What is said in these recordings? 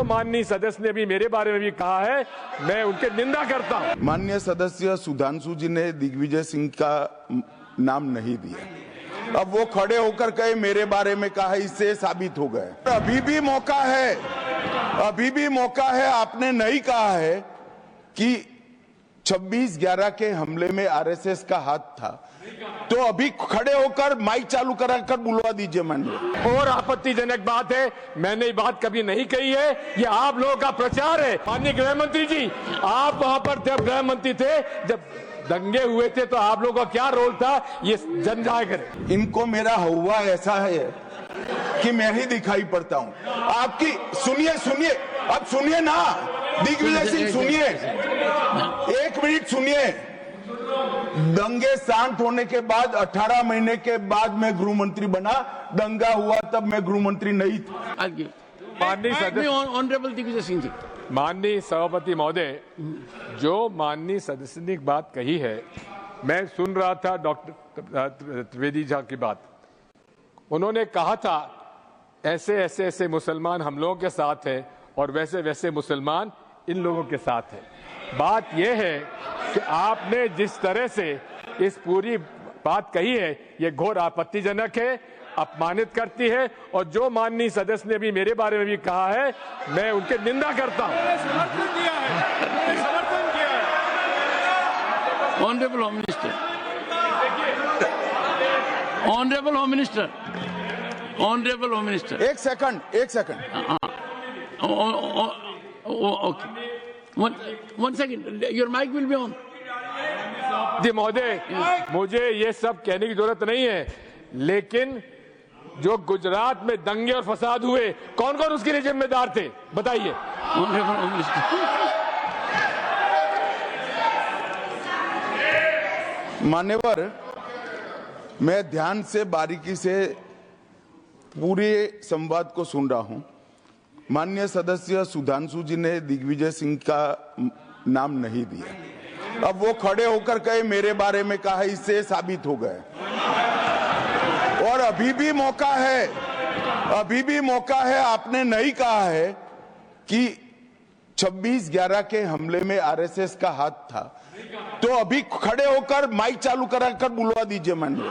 जो माननीय सदस्य ने भी मेरे बारे में भी कहा है, मैं उनके निंदा करता हूं। माननीय सदस्य सुधांशु जी ने दिग्विजय सिंह का नाम नहीं दिया, अब वो खड़े होकर कहे मेरे बारे में कहा, इससे साबित हो गए। अभी भी मौका है, आपने नहीं कहा है कि 26/11 के हमले में आरएसएस का हाथ था, तो अभी खड़े होकर माइक चालू कराकर बुलवा दीजिए माननीय। और आपत्तिजनक बात है, मैंने ये बात कभी नहीं कही है, ये आप लोगों का प्रचार है। माननीय गृह मंत्री जी, आप वहां पर थे, गृह मंत्री थे, जब दंगे हुए थे तो आप लोगों का क्या रोल था, ये जन जाहिर करें। इनको मेरा हुआ ऐसा है कि मैं ही दिखाई पड़ता हूं। आपकी सुनिए, अब सुनिए ना दिग्विजय सिंह, सुनिए, 1 मिनट सुनिए। दंगे शांत होने के बाद 18 महीने के बाद मैं गृह मंत्री बना, दंगा हुआ तब मैं गृह मंत्री नहीं था। माननीय सदस्य, ऑनरेबल दिग्विजय सिंह जी, माननीय सभापति महोदय, जो माननीय सदस्य ने बात कही है, मैं सुन रहा था डॉक्टर त्रिवेदी जी की बात। उन्होंने कहा था ऐसे मुसलमान हम लोगों के साथ हैं और वैसे मुसलमान इन लोगों के साथ हैं। बात यह है कि आपने जिस तरह से इस पूरी बात कही है, ये घोर आपत्तिजनक है, अपमानित करती है, और जो माननीय सदस्य ने भी मेरे बारे में भी कहा है, मैं उनके निंदा करता हूं। समर्थन किया है। Honourable home minister, honourable home minister, एक second. Okay, one second, your mic will be on. जी महोदय, मुझे ये सब कहने की जरूरत नहीं है, लेकिन जो गुजरात में दंगे और फसाद हुए, कौन कौन उसके लिए जिम्मेदार थे, बताइए। ऑनरेबल होम मिनिस्टर, मान्यवर, मैं ध्यान से बारीकी से पूरे संवाद को सुन रहा हूं। माननीय सदस्य सुधांशु जी ने दिग्विजय सिंह का नाम नहीं दिया, अब वो खड़े होकर कहे मेरे बारे में कहा, इससे साबित हो गए। और अभी भी मौका है, आपने नहीं कहा है कि 26/11 के हमले में आरएसएस का हाथ था, तो अभी खड़े होकर माइक चालू कराकर बुलवा दीजिए माननीय।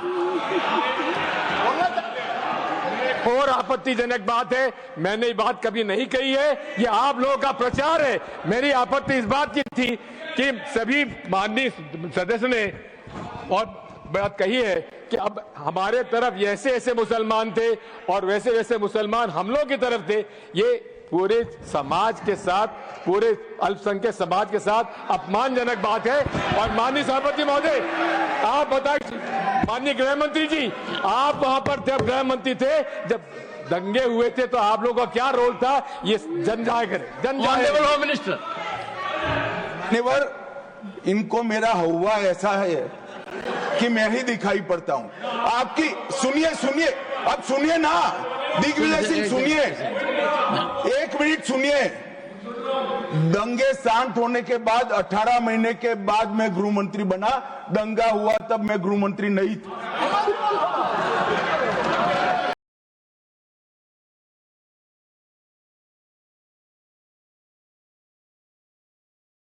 और आपत्तिजनक बात है, मैंने ये बात कभी नहीं कही है, ये आप लोगों का प्रचार है। मेरी आपत्ति इस बात की थी कि सभी माननीय सदस्य ने और बात कही है कि अब हमारे तरफ ऐसे मुसलमान थे और वैसे मुसलमान हम लोगों की तरफ थे। ये पूरे समाज के साथ, पूरे अल्पसंख्यक समाज के साथ अपमानजनक बात है। और माननीय सभापति महोदय, आप बताइए, माननीय गृह मंत्री जी, आप वहां पर थे, गृह मंत्री थे, जब दंगे हुए थे तो आप लोगों का क्या रोल था, ये जन जाहिर करें। ऑनरेबल होम मिनिस्टर, इनको मेरा हुआ ऐसा है कि मैं ही दिखाई पड़ता हूं। आपकी सुनिए, अब सुनिए ना दिग्विजय सिंह, सुनिए, 1 मिनट सुनिए। दंगे शांत होने के बाद 18 महीने के बाद मैं गृह मंत्री बना, दंगा हुआ तब मैं गृह मंत्री नहीं था।